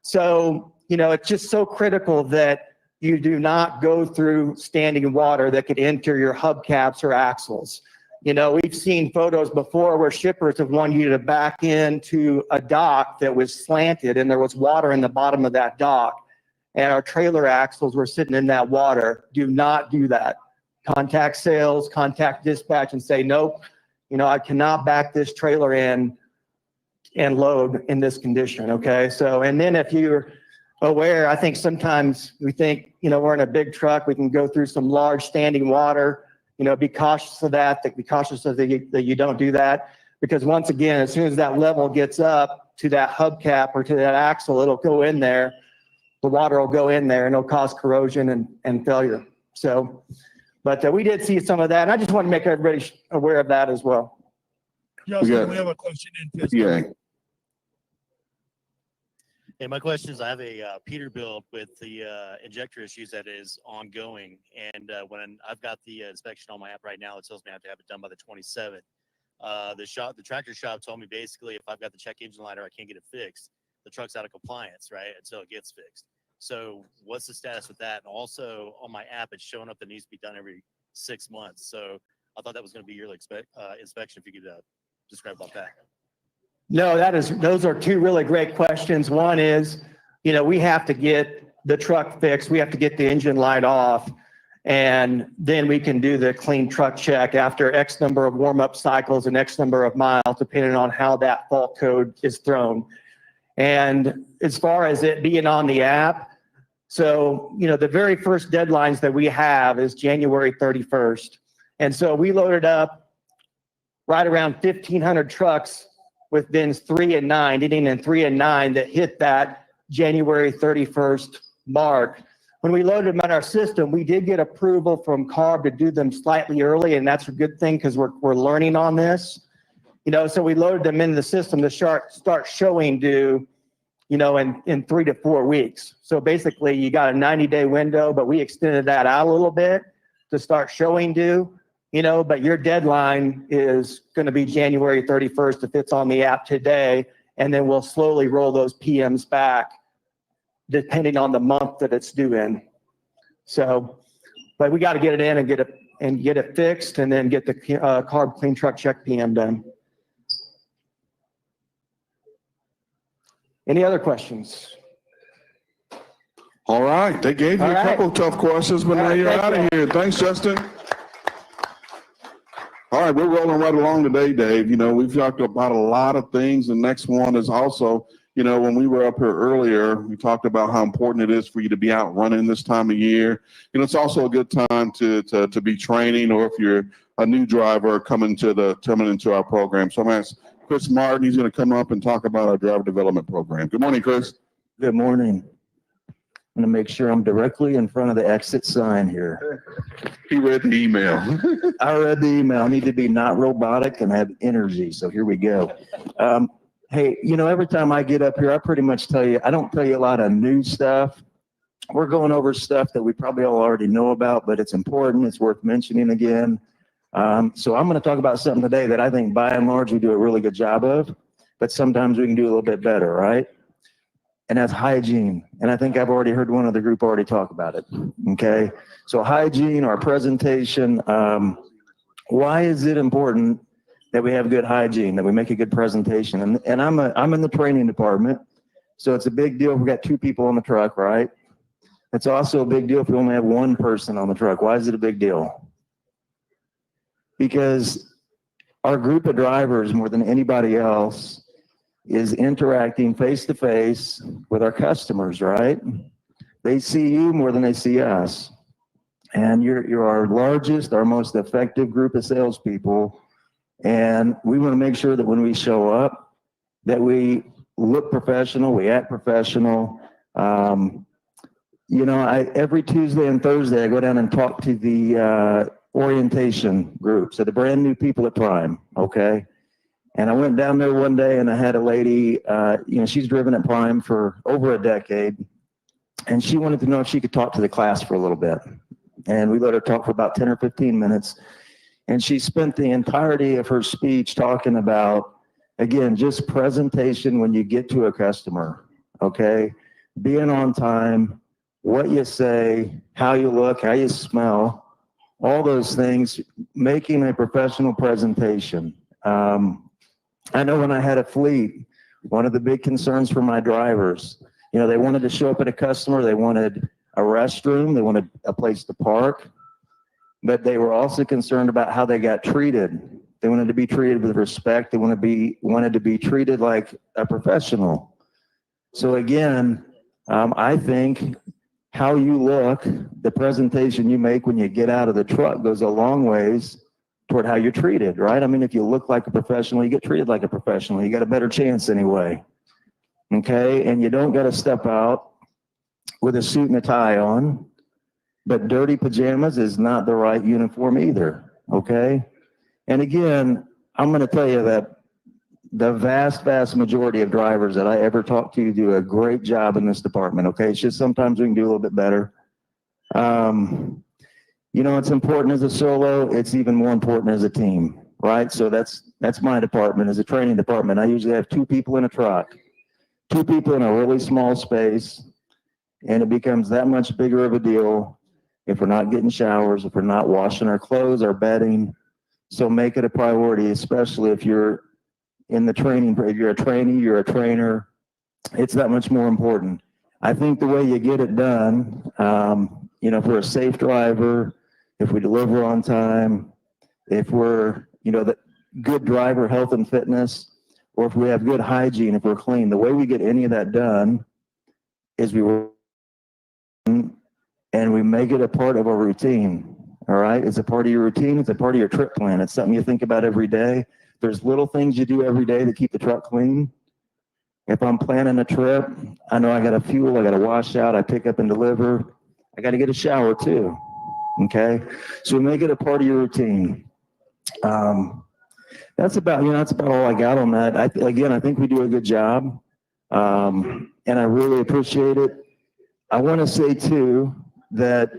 So, it's just so critical that you do not go through standing water that could enter your hubcaps or axles. We've seen photos before where shippers have wanted you to back into a dock that was slanted and there was water in the bottom of that dock, and our trailer axles were sitting in that water. Do not do that. Contact sales, contact dispatch and say, nope, I cannot back this trailer in and load in this condition, okay? So, and then if you're aware, I think sometimes we think, we're in a big truck, we can go through some large standing water, be cautious of that, be cautious of that you don't do that. Because once again, as soon as that level gets up to that hubcap or to that axle, it'll go in there, the water will go in there and it'll cause corrosion and failure. So, but we did see some of that. And I just want to make everybody aware of that as well. Justin, we have a question in Pittston. Yeah. Hey, my question is, I have a Peterbilt with the injector issues that is ongoing. And when I've got the inspection on my app right now, it tells me I have to have it done by the 27th. The tractor shop told me basically if I've got the check engine light or I can't get it fixed, the truck's out of compliance, right? Until it gets fixed. So what's the status with that? And also on my app, it's showing up that needs to be done every 6 months. So I thought that was going to be yearly inspection. If you could describe about that. No, those are two really great questions. One is, we have to get the truck fixed. We have to get the engine light off. And then we can do the clean truck check after X number of warm-up cycles and X number of miles, depending on how that fault code is thrown. And as far as it being on the app, so, the very first deadlines that we have is January 31st. And so we loaded up right around 1,500 trucks with bins 3 and 9, hitting in 3 and 9 that hit that January 31st mark. When we loaded them on our system, we did get approval from CARB to do them slightly early, and that's a good thing because we're learning on this. So we loaded them in the system to start showing due, in 3 to 4 weeks. So basically you got a 90-day window, but we extended that out a little bit to start showing due, but your deadline is going to be January 31st if it's on the app today. And then we'll slowly roll those PMs back depending on the month that it's due in. So, but we got to get it in and get it fixed and then get the CARB clean truck check PM done. Any other questions? All right, they gave you All a right. couple of tough questions, but All now right, you're thank out you. of here. Thanks, Justin. All right, we're rolling right along today, Dave. We've talked about a lot of things. The next one is also, when we were up here earlier, we talked about how important it is for you to be out running this time of year. It's also a good time to be training, or if you're a new driver coming into our program. So I'm going to ask Chris Martin. He's going to come up and talk about our driver development program. Good morning, Chris. Good morning. I'm going to make sure I'm directly in front of the exit sign here. He read the email. I read the email. I need to be not robotic and have energy. So here we go. Hey, every time I get up here, I pretty much I don't tell you a lot of new stuff. We're going over stuff that we probably all already know about, but it's important. It's worth mentioning again. So I'm going to talk about something today that I think by and large we do a really good job of, but sometimes we can do a little bit better, right? And that's hygiene. And I think I've already heard one other group already talk about it. Okay. So hygiene, our presentation, why is it important that we have good hygiene, that we make a good presentation? And I'm in the training department. So it's a big deal if we got 2 people on the truck, right? It's also a big deal if we only have 1 person on the truck. Why is it a big deal? Because our group of drivers, more than anybody else, is interacting face to face with our customers, right? They see you more than they see us. And you're our largest, our most effective group of salespeople. And we want to make sure that when we show up, that we look professional, we act professional. Every Tuesday and Thursday, I go down and talk to the orientation group. So the brand new people at Prime, okay? And I went down there one day and I had a lady, she's driven at Prime for over a decade. And she wanted to know if she could talk to the class for a little bit. And we let her talk for about 10 or 15 minutes. And she spent the entirety of her speech talking about, again, just presentation when you get to a customer, okay? Being on time, what you say, how you look, how you smell, all those things, making a professional presentation. I know when I had a fleet, one of the big concerns for my drivers, they wanted to show up at a customer, they wanted a restroom, they wanted a place to park, but they were also concerned about how they got treated. They wanted to be treated with respect. They wanted to be treated like a professional. So again, I think how you look, the presentation you make when you get out of the truck goes a long ways toward how you're treated, right? I mean, if you look like a professional, you get treated like a professional. You got a better chance anyway, okay? And you don't got to step out with a suit and a tie on, but dirty pajamas is not the right uniform either, okay? And again, I'm going to tell you that the vast majority of drivers that I ever talk to do a great job in this department, okay? It's just sometimes we can do a little bit better. It's important as a solo. It's even more important as a team, right? So that's my department, is a training department. I usually have 2 people in a truck, 2 people in a really small space, and it becomes that much bigger of a deal if we're not getting showers, if we're not washing our clothes, our bedding. So make it a priority, especially if you're in the training, if you're a trainee, you're a trainer, it's that much more important. I think the way you get it done, if we're a safe driver, if we deliver on time, if we're, the good driver health and fitness, or if we have good hygiene, if we're clean, the way we get any of that done is and we make it a part of our routine. All right. It's a part of your routine. It's a part of your trip plan. It's something you think about every day. There's little things you do every day to keep the truck clean. If I'm planning a trip, I know I got to fuel, I got to wash out, I pick up and deliver. I got to get a shower too. Okay. So make it a part of your routine. That's about all I got on that. I think we do a good job. And I really appreciate it. I want to say too that,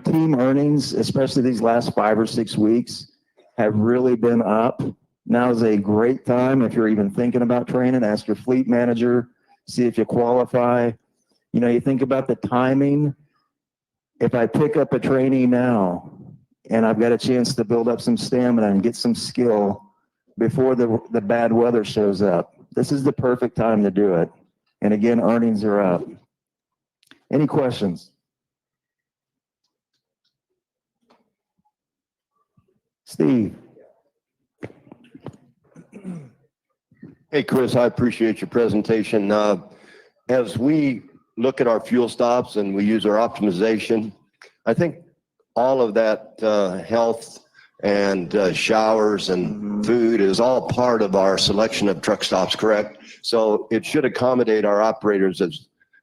team earnings, especially these last 5 or 6 weeks, have really been up. Now is a great time, if you're even thinking about training, ask your fleet manager, see if you qualify. You think about the timing. If I pick up a trainee now and I've got a chance to build up some stamina and get some skill before the bad weather shows up, this is the perfect time to do it. And again, earnings are up. Any questions? Steve. Hey, Chris, I appreciate your presentation. As we look at our fuel stops and we use our optimization, I think all of that health and showers and food is all part of our selection of truck stops, correct? So it should accommodate our operators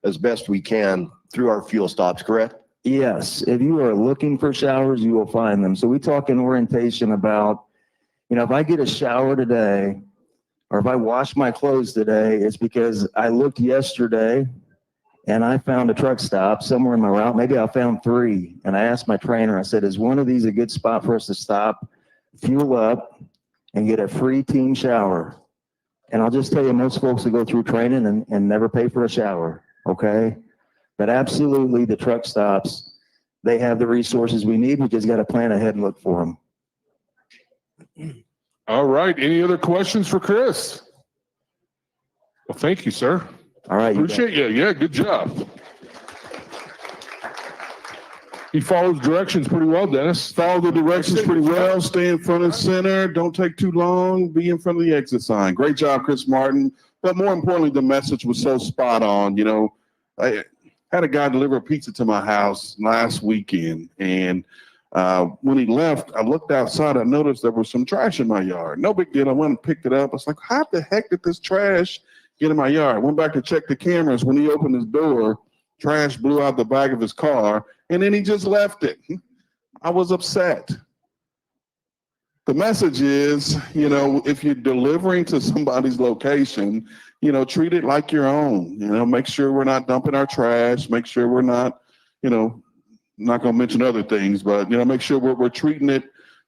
as best we can through our fuel stops, correct? Yes, if you are looking for showers, you will find them. So we talk in orientation about, if I get a shower today, or if I wash my clothes today, it's because I looked yesterday and I found a truck stop somewhere in my route. Maybe I found 3. And I asked my trainer, I said, is one of these a good spot for us to stop, fuel up, and get a free team shower? And I'll just tell you, most folks will go through training and never pay for a shower, okay? But absolutely, the truck stops, they have the resources we need. We just got to plan ahead and look for them. All right. Any other questions for Chris? Well, thank you, sir. All right. Appreciate you. Yeah, good job. He follows directions pretty well, Dennis. Follow the directions pretty well. Stay in front and center. Don't take too long. Be in front of the exit sign. Great job, Chris Martin. But more importantly, the message was so spot on. I had a guy deliver a pizza to my house last weekend, and when he left, I looked outside. I noticed there was some trash in my yard. No big deal. I went and picked it up. I was like, how the heck did this trash get in my yard? Went back to check the cameras. When he opened his door, trash blew out the back of his car, and then he just left it. I was upset. The message is, if you're delivering to somebody's location, treat it like your own. Make sure we're not dumping our trash. Make sure we're not, not going to mention other things, but, make sure we're treating it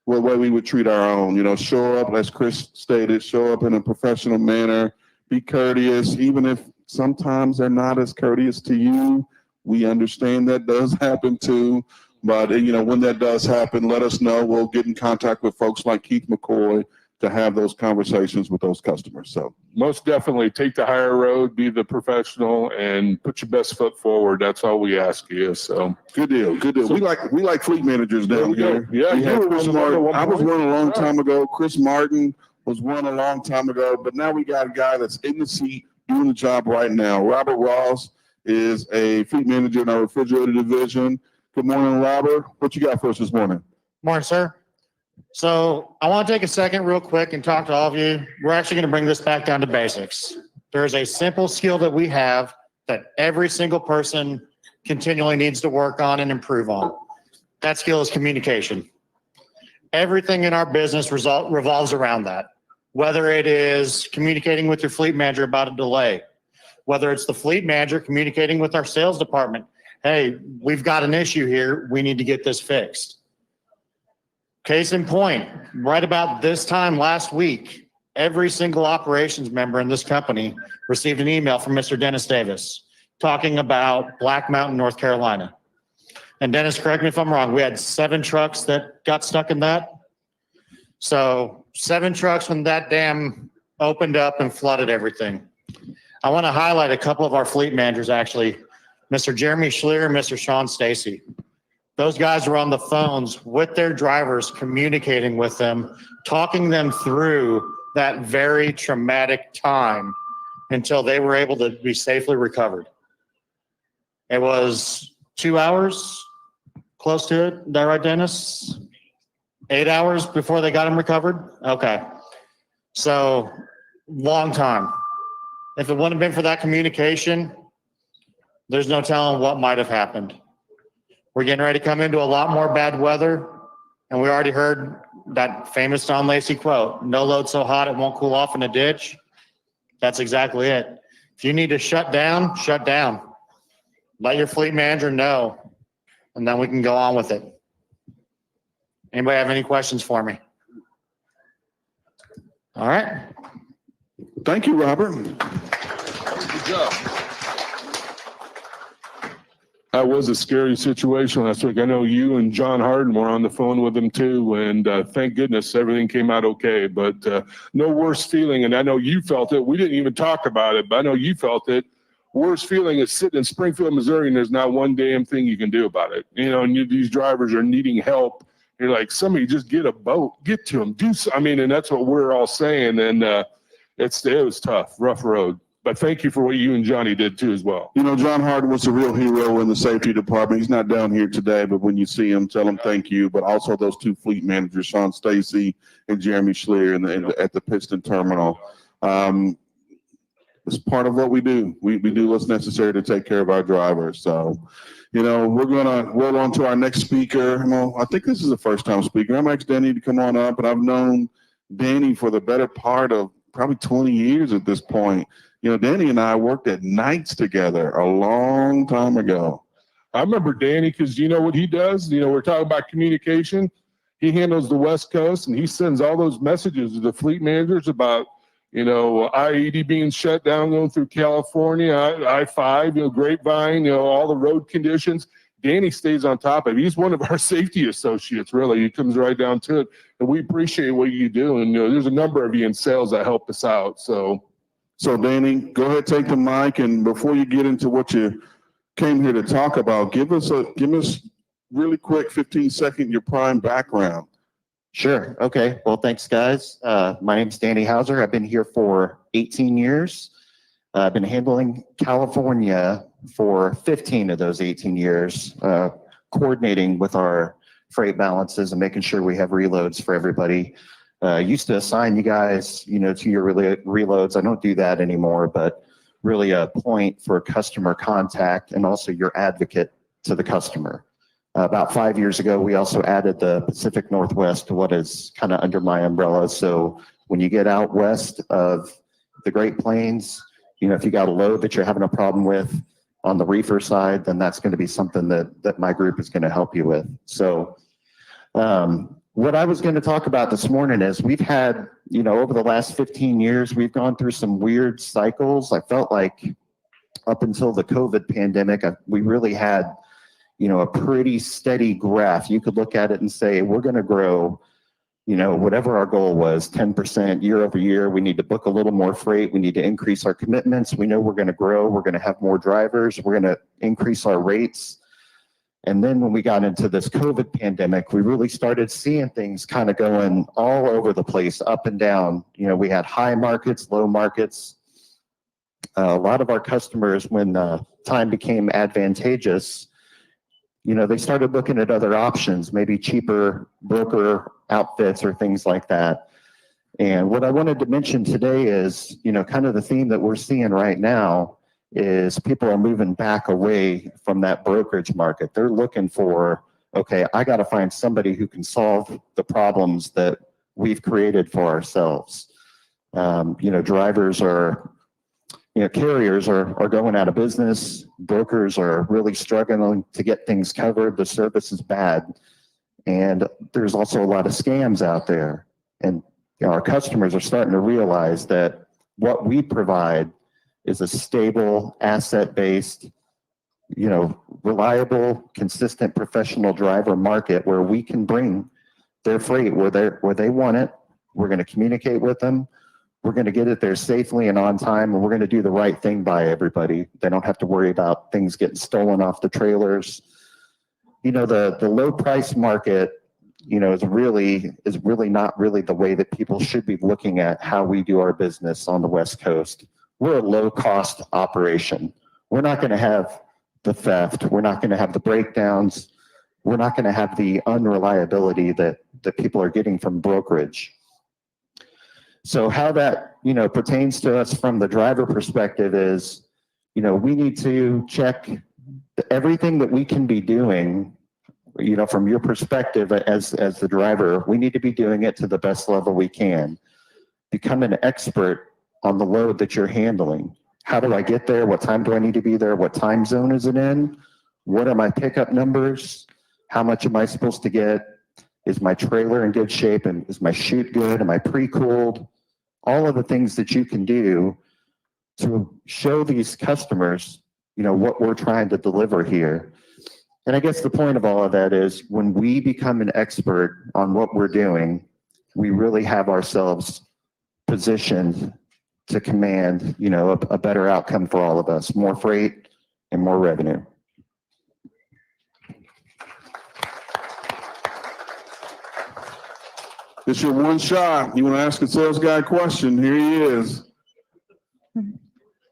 the way we would treat our own. Show up, as Chris stated, show up in a professional manner, be courteous, even if sometimes they're not as courteous to you. We understand that does happen too. But, when that does happen, let us know. We'll get in contact with folks like Keith McCoy to have those conversations with those customers. So most definitely take the higher road, be the professional, and put your best foot forward. That's all we ask you. So good deal. Good deal. So, we like fleet managers down here. Yeah, you were Chris Martin. I was one a long time ago. Chris Martin was one a long time ago. But now we got a guy that's in the seat doing the job right now. Robert Ross is a fleet manager in our refrigerator division. Good morning, Robert. What you got for us this morning? Morning, sir. So I want to take a second real quick and talk to all of you. We're actually going to bring this back down to basics. There's a simple skill that we have that every single person continually needs to work on and improve on. That skill is communication. Everything in our business revolves around that. Whether it is communicating with your fleet manager about a delay, whether it's the fleet manager communicating with our sales department, hey, we've got an issue here, we need to get this fixed. Case in point, right about this time last week, every single operations member in this company received an email from Mr. Dennis Davis talking about Black Mountain, North Carolina. And Dennis, correct me if I'm wrong, we had 7 trucks that got stuck in that. So 7 trucks when that dam opened up and flooded everything. I want to highlight a couple of our fleet managers, actually, Mr. Jeremy Schlier and Mr. Sean Stacy. Those guys were on the phones with their drivers, communicating with them, talking them through that very traumatic time until they were able to be safely recovered. It was 2 hours, close to it. Is that right, Dennis? 8 hours before they got him recovered? Okay. So, long time. If it wouldn't have been for that communication, there's no telling what might have happened. We're getting ready to come into a lot more bad weather, and we already heard that famous Don Lacey quote, "No load so hot it won't cool off in a ditch." That's exactly it. If you need to shut down, shut down. Let your fleet manager know, and then we can go on with it. Anybody have any questions for me? All right. Thank you, Robert. Good job. That was a scary situation last week. I know you and John Harden were on the phone with him too, and thank goodness everything came out okay. But no worse feeling, and I know you felt it. We didn't even talk about it, but I know you felt it. Worst feeling is sitting in Springfield, Missouri, and there's not one damn thing you can do about it. You know, and these drivers are needing help. You're like, somebody just get a boat, get to them, do. I mean, and that's what we're all saying. And it was tough, rough road. But thank you for what you and Johnny did too as well. You know, John Harden was a real hero in the safety department. He's not down here today, but when you see him, tell him thank you. But also those 2 fleet managers, Sean Stacy and Jeremy Schlier at the Pittston terminal. It's part of what we do. We do what's necessary to take care of our drivers. So, you know, we're going to roll on to our next speaker. Well, I think this is a first-time speaker. I'm asking Danny to come on up, and I've known Danny for the better part of probably 20 years at this point. You know, Danny and I worked at nights together a long time ago. I remember Danny because you know what he does? You know, we're talking about communication. He handles the West Coast, and he sends all those messages to the fleet managers about, you know, I-80 being shut down going through California, I-5, you know, Grapevine, you know, all the road conditions. Danny stays on top of it. He's one of our safety associates, really. He comes right down to it, and we appreciate what you do. And, you know, there's a number of you in sales that help us out, So Danny, go ahead, take the mic, and before you get into what you came here to talk about, give us really quick 15-second your prime background. Sure. Okay. Well, thanks, guys. My name's Danny Hauser. I've been here for 18 years. I've been handling California for 15 of those 18 years, coordinating with our freight balances and making sure we have reloads for everybody. Used to assign you guys, you know, to your reloads. I don't do that anymore, but really a point for customer contact and also your advocate to the customer. About 5 years ago, we also added the Pacific Northwest to what is kind of under my umbrella. So when you get out west of the Great Plains, you know, if you got a load that you're having a problem with on the reefer side, then that's going to be something that my group is going to help you with. So what I was going to talk about this morning is we've had, you know, over the last 15 years, we've gone through some weird cycles. I felt like up until the COVID pandemic, we really had, you know, a pretty steady graph. You could look at it and say, we're going to grow, you know, whatever our goal was, 10% year over year. We need to book a little more freight. We need to increase our commitments. We know we're going to grow. We're going to have more drivers. We're going to increase our rates. And then when we got into this COVID pandemic, we really started seeing things kind of going all over the place, up and down. You know, we had high markets, low markets. A lot of our customers, when time became advantageous, you know, they started looking at other options, maybe cheaper broker outfits or things like that. And what I wanted to mention today is, you know, kind of the theme that we're seeing right now is people are moving back away from that brokerage market. They're looking for, okay, I got to find somebody who can solve the problems that we've created for ourselves. You know, drivers are, you know, carriers are going out of business. Brokers are really struggling to get things covered. The service is bad. And there's also a lot of scams out there. And our customers are starting to realize that what we provide is a stable, asset-based, reliable, consistent professional driver market where we can bring their freight where they want it. We're going to communicate with them. We're going to get it there safely and on time, and we're going to do the right thing by everybody. They don't have to worry about things getting stolen off the trailers. The low price market, is really not really the way that people should be looking at how we do our business on the West Coast. We're a low cost operation. We're not going to have the theft. We're not going to have the breakdowns. We're not going to have the unreliability that people are getting from brokerage. So how that, pertains to us from the driver perspective is, we need to check everything that we can be doing, from your perspective as the driver. We need to be doing it to the best level we can. Become an expert on the load that you're handling. How do I get there? What time do I need to be there? What time zone is it in? What are my pickup numbers? How much am I supposed to get? Is my trailer in good shape? And is my chute good? Am I pre-cooled? All of the things that you can do to show these customers, what we're trying to deliver here. And I guess the point of all of that is when we become an expert on what we're doing, we really have ourselves positioned to command, a better outcome for all of us, more freight and more revenue. It's your one shot. You want to ask a sales guy a question? Here he is. You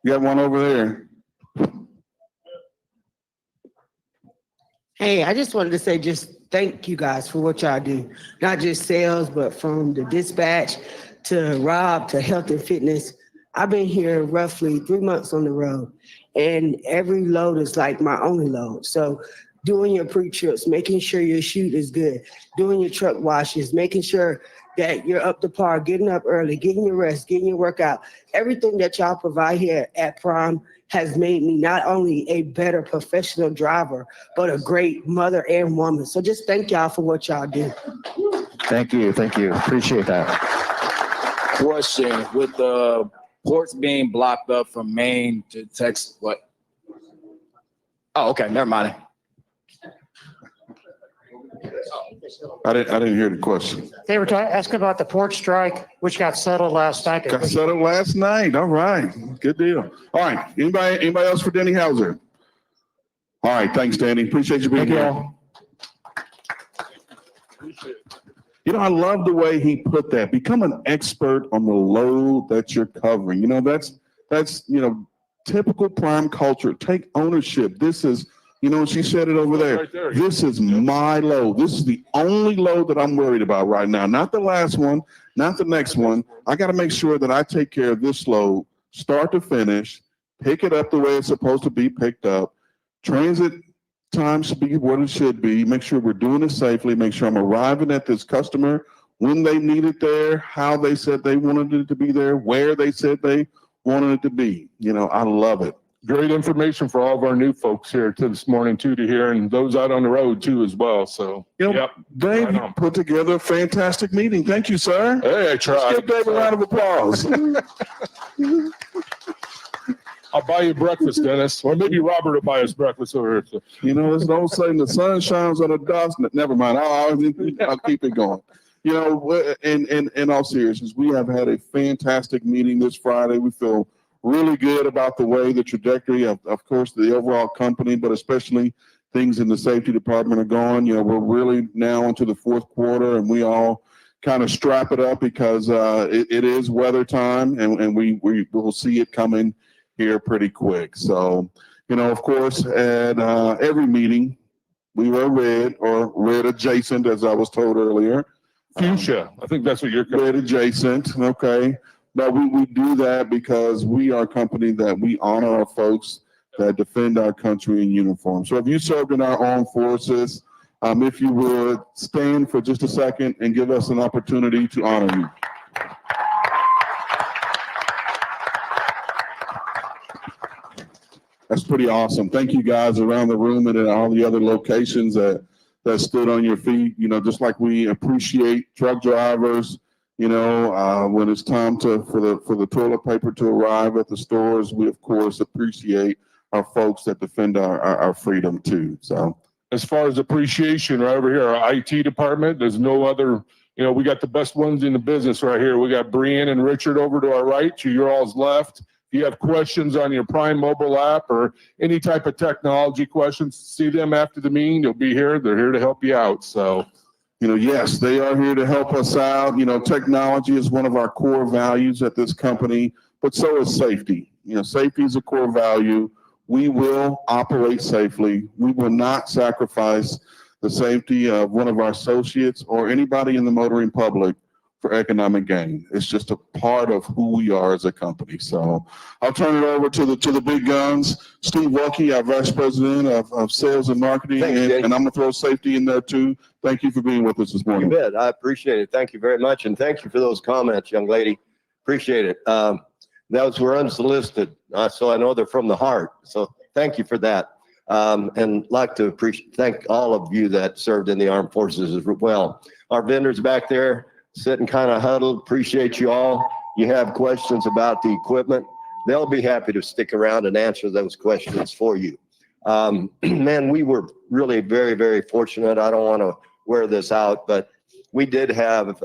got one over there. Hey, I just wanted to say just thank you guys for what y'all do. Not just sales, but from the dispatch to Rob to health and fitness. I've been here roughly 3 months on the road, and every load is like my only load. So doing your pre-trips, making sure your chute is good, doing your truck washes, making sure that you're up to par, getting up early, getting your rest, getting your workout. Everything that y'all provide here at Prime has made me not only a better professional driver, but a great mother and woman. So just thank y'all for what y'all do. Thank you. Appreciate that. Question, with the ports being blocked up from Maine to Texas, what? Oh, okay, never mind. I didn't hear the question. They were asking about the port strike, which got settled last night. Got settled last night. All right. Good deal. All right. Anybody else for Danny Hauser? All right. Thanks, Danny. Appreciate you being here. I love the way he put that. Become an expert on the load that you're covering. That's typical Prime culture. Take ownership. This is, she said it over there. Right there. This is my load. This is the only load that I'm worried about right now. Not the last one, not the next one. I got to make sure that I take care of this load, start to finish, pick it up the way it's supposed to be picked up. Transit time should be what it should be. Make sure we're doing it safely. Make sure I'm arriving at this customer when they need it there, how they said they wanted it to be there, where they said they wanted it to be. I love it. Great information for all of our new folks here this morning too to hear, and those out on the road too as well. So, yep. Dave, Right you on. put together a fantastic meeting. Thank you, sir. Hey, I tried. Let's give Dave a round of applause. I'll buy you breakfast, Dennis, or maybe Robert will buy us breakfast over here. So. There's no saying the sun shines on the dust. Never mind. I'll keep it going. In all seriousness, we have had a fantastic meeting this Friday. We feel really good about the way the trajectory of course, the overall company, but especially things in the safety department are going. We're really now into the fourth quarter, and we all kind of strap it up because it is weather time, and we will see it coming here pretty quick. So, of course, at every meeting, we were red or red adjacent, as I was told earlier. Fuchsia. I think that's what you're red adjacent. Okay. But we do that because we are a company that we honor our folks that defend our country in uniform. So if you served in our armed forces, if you would stand for just a second and give us an opportunity to honor you. That's pretty awesome. Thank you guys around the room and at all the other locations that that stood on your feet, just like we appreciate truck drivers, when it's time for the toilet paper to arrive at the stores, we of course appreciate our folks that defend our freedom too. So As far as appreciation, right over here, our IT department, there's no other, we got the best ones in the business right here. We got Brian and Richard over to our right, to your all's left. If you have questions on your Prime mobile app or any type of technology questions, see them after the meeting. They'll be here. They're here to help you out. So, yes, they are here to help us out. Technology is one of our core values at this company, but so is safety. Safety is a core value. We will operate safely. We will not sacrifice the safety of one of our associates or anybody in the motoring public for economic gain. It's just a part of who we are as a company. So I'll turn it over to the big guns. Steve Welke, our Vice President of Sales and Marketing, and I'm gonna throw safety in there too. Thank you for being with us this morning. You bet. I appreciate it. Thank you very much. And thank you for those comments, young lady. Appreciate it. Those were unsolicited, so I know they're from the heart. So thank you for that. And like to thank all of you that served in the armed forces as well. Our vendors back there sitting kind of huddled, appreciate you all. You have questions about the equipment, they'll be happy to stick around and answer those questions for you. Man, we were really very, very fortunate. I don't want to wear this out, but we did have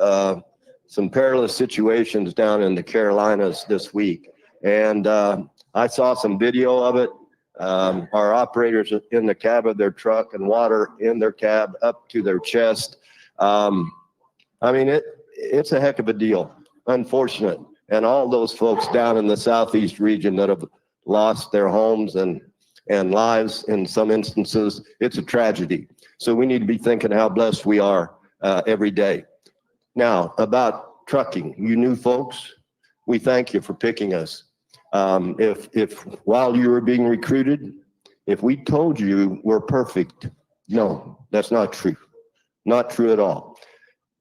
some perilous situations down in the Carolinas this week. And I saw some video of it. Our operators in the cab of their truck and water in their cab up to their chest. I mean, it's a heck of a deal. Unfortunate. And all those folks down in the southeast region that have lost their homes and lives in some instances, it's a tragedy. So we need to be thinking how blessed we are every day. Now, about trucking, you new folks, we thank you for picking us. If while you were being recruited, if we told you we're perfect, no, that's not true. Not true at all.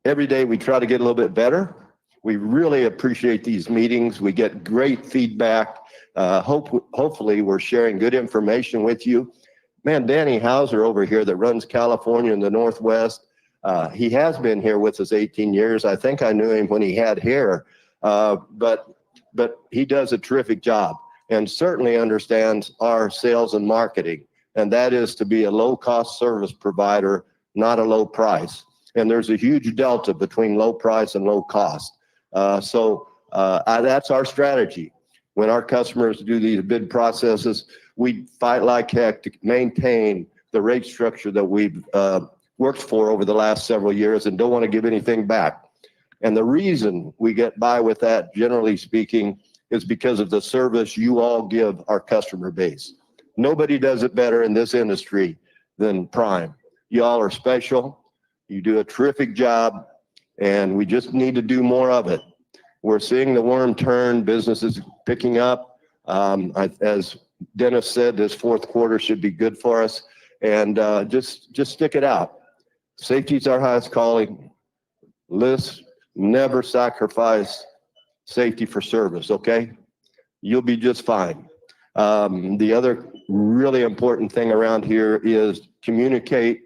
Every day we try to get a little bit better. We really appreciate these meetings. We get great feedback. Hopefully we're sharing good information with you. Man, Danny Hauser over here that runs California in the Northwest, he has been here with us 18 years. I think I knew him when he had hair, but he does a terrific job and certainly understands our sales and marketing. And that is to be a low-cost service provider, not a low price. And there's a huge delta between low price and low cost. So that's our strategy. When our customers do these bid processes, we fight like heck to maintain the rate structure that we've worked for over the last several years and don't want to give anything back. And the reason we get by with that, generally speaking, is because of the service you all give our customer base. Nobody does it better in this industry than Prime. You all are special. You do a terrific job, and we just need to do more of it. We're seeing the worm turn, businesses picking up. As Dennis said, this fourth quarter should be good for us, and just stick it out. Safety is our highest calling. Let's never sacrifice safety for service, okay? You'll be just fine. The other really important thing around here is communicate.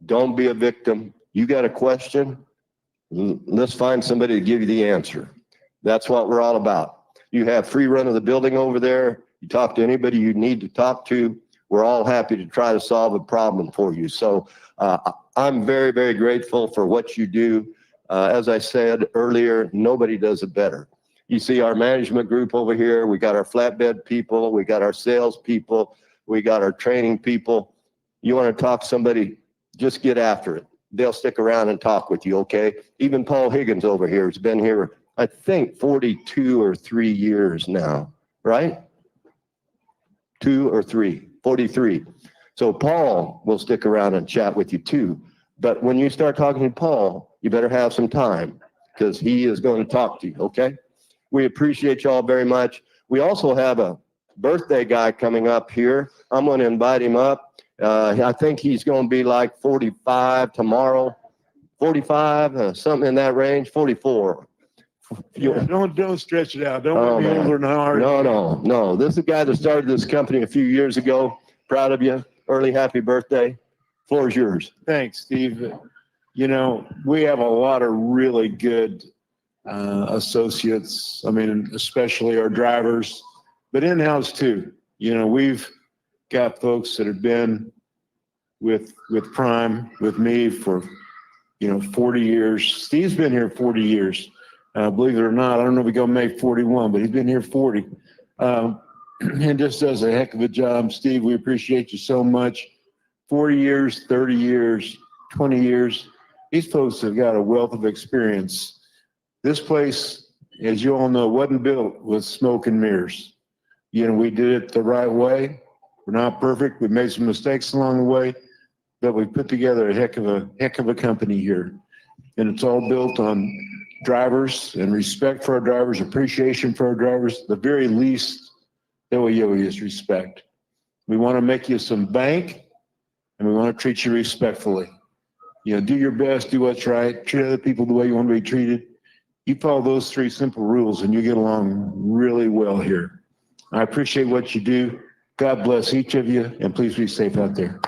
Don't be a victim. You got a question? Let's find somebody to give you the answer. That's what we're all about. You have free run of the building over there. You talk to anybody you need to talk to. We're all happy to try to solve a problem for you. So I'm very, very grateful for what you do. As I said earlier, nobody does it better. You see our management group over here. We got our flatbed people. We got our sales people. We got our training people. You want to talk to somebody, just get after it. They'll stick around and talk with you, okay? Even Paul Higgins over here has been here, I think, 42 or 3 years now, right? 2 or 3, 43. So Paul will stick around and chat with you too. But when you start talking to Paul, you better have some time because he is going to talk to you, okay? We appreciate y'all very much. We also have a birthday guy coming up here. I'm going to invite him up. I think he's going to be like 45 tomorrow, 45, something in that range, 44. Yeah, don't stretch it out. Don't make me older than hard. No. This is a guy that started this company a few years ago. Proud of you. Early happy birthday. Floor is yours. Thanks, Steve. You know, we have a lot of really good associates. I mean, especially our drivers, but in-house too. You know, we've got folks that have been with Prime, with me for, 40 years. Steve's been here 40 years. Believe it or not, I don't know if he's gonna make 41, but he's been here 40. And just does a heck of a job. Steve, we appreciate you so much. 40 years, 30 years, 20 years. These folks have got a wealth of experience. This place, as you all know, wasn't built with smoke and mirrors. We did it the right way. We're not perfect. We made some mistakes along the way, but we put together a heck of a company here. And it's all built on drivers and respect for our drivers, appreciation for our drivers. The very least that we owe you is respect. We want to make you some bank, and we want to treat you respectfully. Do your best, do what's right, treat other people the way you want to be treated. You follow those 3 simple rules and you get along really well here. I appreciate what you do. God bless each of you, and please be safe out there.